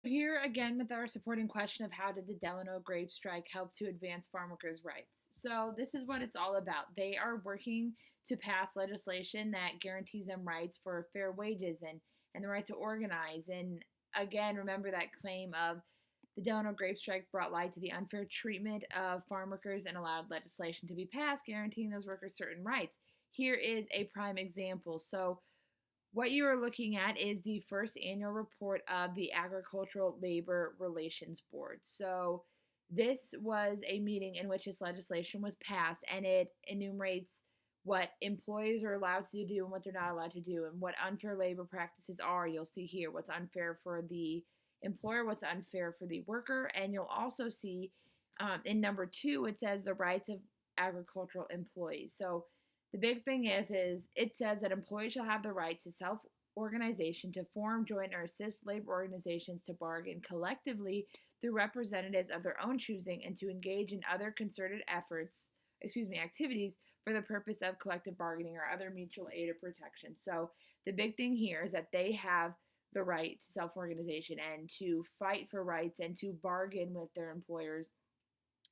Here again with our supporting question of how did the Delano grape strike help to advance farm workers' rights? So this is what it's all about. They are working to pass legislation that guarantees them rights for fair wages and the right to organize. And again, remember that claim of the Delano grape strike brought light to the unfair treatment of farm workers and allowed legislation to be passed guaranteeing those workers certain rights. Here is a prime example. So what you are looking at is the first annual report of the Agricultural Labor Relations Board. So, this was a meeting in which this legislation was passed, and it enumerates what employees are allowed to do and what they're not allowed to do, and what unfair labor practices are. You'll see here what's unfair for the employer, what's unfair for the worker, and you'll also see in number two, it says the rights of agricultural employees. So, the big thing is it says that employees shall have the right to self organization, to form, join, or assist labor organizations, to bargain collectively through representatives of their own choosing, and to engage in other concerted activities for the purpose of collective bargaining or other mutual aid or protection. So the big thing here is that they have the right to self organization and to fight for rights and to bargain with their employers,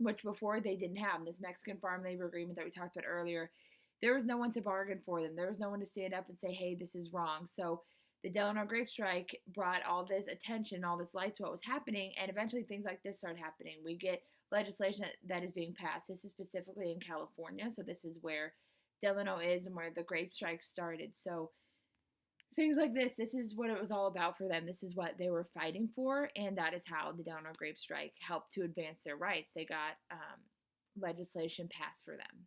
which before they didn't have. In this Mexican Farm Labor Agreement that we talked about earlier, there was no one to bargain for them. There was no one to stand up and say, hey, this is wrong. So the Delano grape strike brought all this attention, all this light to what was happening, and eventually things like this start happening. We get legislation that is being passed. This is specifically in California, so this is where Delano is and where the grape strike started. So things like this is what it was all about for them. This is what they were fighting for, and that is how the Delano grape strike helped to advance their rights. They got legislation passed for them.